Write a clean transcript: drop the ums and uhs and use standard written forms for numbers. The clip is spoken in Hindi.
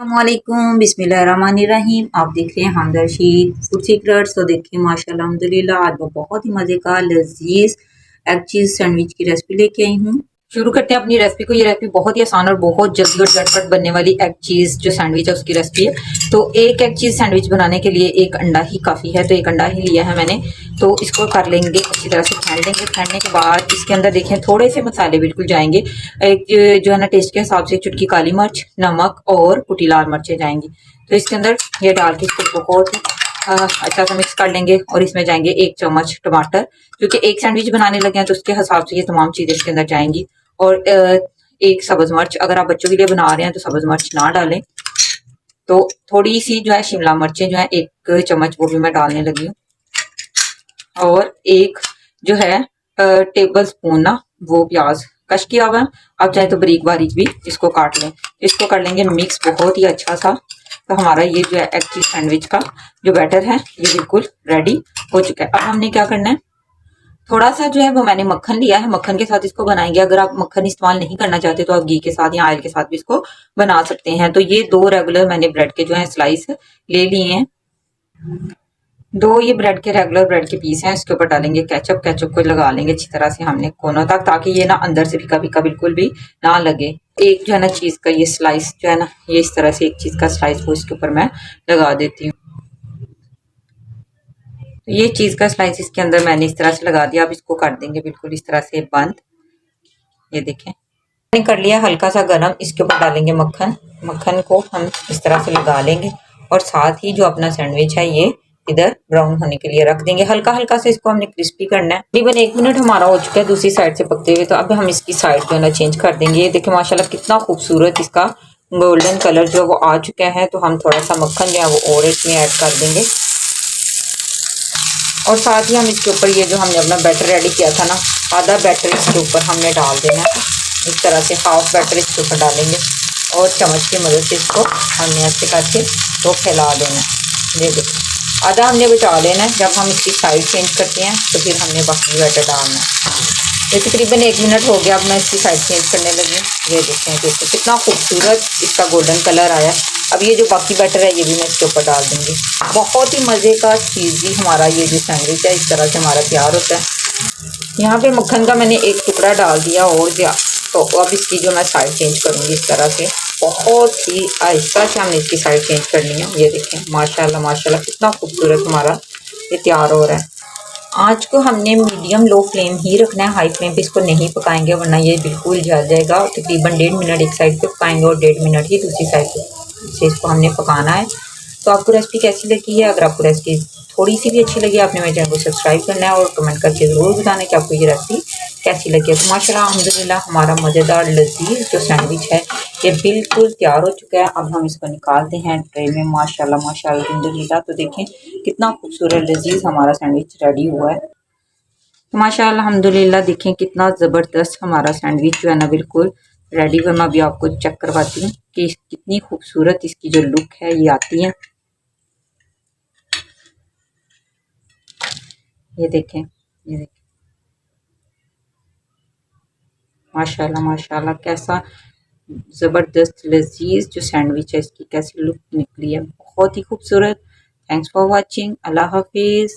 अस्सलामुअलैकुम बिस्मिल्लाहिर्रहमानिर्रहीम। आप देख रहे हैं हमदर्द फूड सीक्रेट्स। तो देखिए माशाल्लाह अल्हम्दुलिल्लाह आज मैं बहुत ही मज़े का लजीज एग चीज़ सैंडविच की रेसिपी लेके आई हूँ। शुरू करते हैं अपनी रेसिपी को। ये रेसिपी बहुत ही आसान और बहुत जल्दी और झटपट बनने वाली एग चीज़ जो सैंडविच है उसकी रेसिपी है। तो एक एग चीज़ सैंडविच बनाने के लिए एक अंडा ही काफ़ी है, तो एक अंडा ही लिया है मैंने। तो इसको कर लेंगे अच्छी तरह से, फेंट देंगे। फेंटने के बाद इसके अंदर देखें थोड़े से मसाले बिल्कुल जाएंगे। एक जो है ना टेस्ट के हिसाब से चुटकी काली मिर्च, नमक और कुटी लाल मिर्चें जाएंगी। तो इसके अंदर ये डाल के इसको बहुत ही अच्छा सा मिक्स कर लेंगे। और इसमें जाएंगे 1 चम्मच टमाटर, क्योंकि एक सैंडविच बनाने लगे हैं तो उसके हिसाब से ये तमाम चीज़ें इसके अंदर जाएंगी। और एक सब्ज मिर्च, अगर आप बच्चों के लिए बना रहे हैं तो सब्ज मिर्च ना डालें। तो थोड़ी सी जो है शिमला मिर्चें जो है 1 चम्मच वो भी मैं डालने लगी हूँ। और एक जो है टेबल स्पून ना वो प्याज कश किया हुआ है। आप चाहे तो बारीक बारीक भी इसको काट लें। इसको कर लेंगे मिक्स बहुत ही अच्छा सा। तो हमारा ये जो है एग चीज सैंडविच का जो बैटर है ये बिल्कुल रेडी हो चुका है। अब हमने क्या करना है, थोड़ा सा जो है वो मैंने मक्खन लिया है, मक्खन के साथ इसको बनाएंगे। अगर आप मक्खन इस्तेमाल नहीं करना चाहते तो आप घी के साथ या ऑयल के साथ भी इसको बना सकते हैं। तो ये 2 रेगुलर मैंने ब्रेड के जो है स्लाइस ले लिए हैं। 2 ये ब्रेड के रेगुलर ब्रेड के पीस हैं। इसके ऊपर डालेंगे केचप। केचप को लगा लेंगे अच्छी तरह से हमने कोनों तक, ताकि ये ना अंदर से भी का बिल्कुल भी ना लगे। एक जो है ना चीज का ये स्लाइस जो है ना, ये इस तरह से एक चीज का स्लाइस वो इसके ऊपर मैं लगा देती हूँ। तो ये चीज का स्लाइस इसके अंदर मैंने इस तरह से लगा दिया। अब इसको कर देंगे बिल्कुल इस तरह से बंद। ये देखें मैंने कर लिया हल्का सा गरम। इसके ऊपर डालेंगे मक्खन। मक्खन को हम इस तरह से लगा लेंगे और साथ ही जो अपना सैंडविच है ये इधर ब्राउन होने के लिए रख देंगे। हल्का हल्का से इसको हमने क्रिस्पी करना है। तकरीबन 1 मिनट हमारा हो चुका है दूसरी साइड से पकते हुए। तो अब हम इसकी साइड जो है ना चेंज कर देंगे। ये देखिए माशाल्लाह कितना खूबसूरत इसका गोल्डन कलर जो वो आ चुका है। तो हम थोड़ा सा मक्खन जो है वो और इसमें ऐड कर देंगे। और साथ ही हम इसके ऊपर ये जो हमने अपना बैटर रेडी किया था ना, आधा बैटर इसके ऊपर हमने डाल देना है। इस तरह से हाफ बैटर इसके ऊपर डालेंगे और चम्मच की मदद से इसको हमने ऐसे करके तो फैला देना है। ये देखो आधा हमने बचा लेना है। जब हम इसकी साइड चेंज करते हैं तो फिर हमने बाकी बैटर डालना है। ये तकरीबन 1 मिनट हो गया। अब मैं इसकी साइड चेंज करने लगी हूँ। ये देखें देखो कितना खूबसूरत इसका गोल्डन कलर आया। अब ये जो बाकी बैटर है ये भी मैं इसके ऊपर डाल दूंगी। बहुत ही मज़े का चीज़ी हमारा ये जो सैंडविच है इस तरह से हमारा तैयार होता है। यहाँ पे मक्खन का मैंने 1 टुकड़ा डाल दिया और दिया। तो अब इसकी जो मैं साइड चेंज करूँगी इस तरह से, बहुत ही आहिस्ता से हमने इसकी साइड चेंज करनी है। ये देखें माशाल्लाह माशाल्लाह कितना खूबसूरत हमारा ये तैयार हो रहा है। आँच को हमने मीडियम लो फ्लेम ही रखना है, हाई फ्लेम पे इसको नहीं पकाएंगे वरना ये बिल्कुल जल जाएगा। तकरीबन 1.5 मिनट एक साइड पे पकाएंगे और 1.5 मिनट ही दूसरी साइड से इसको हमने पकाना है। तो आपको रेसिपी कैसी लगी है? अगर आपको रेसिपी थोड़ी सी भी अच्छी लगी आपने मेरे चैनल को सब्सक्राइब करना है और कमेंट करके ज़रूर बताना कि आपको ये रेसिपी कैसी लगी है। तो माशाल्लाह अल्हम्दुलिल्लाह हमारा मज़ेदार लजीज जो सैंडविच है ये बिल्कुल तैयार हो चुका है। अब हम इसको निकालते हैं ट्रे में। माशाल्लाह माशाल्लाह अल्हम्दुलिल्लाह। तो देखें कितना खूबसूरत लजीज हमारा सैंडविच रेडी हुआ है। तो माशाल्लाह अल्हम्दुलिल्लाह देखें कितना ज़बरदस्त हमारा सैंडविच जो है ना बिल्कुल रेडी हुआ। मैं अभी आपको चेक करवाती हूँ कि कितनी खूबसूरत इसकी जो लुक है ये आती है। ये देखें माशाल्लाह माशाल्लाह कैसा ज़बरदस्त लजीज जो सैंडविच है इसकी कैसी लुक निकली है, बहुत ही खूबसूरत। Thanks for watching. अल्लाह हाफिज़।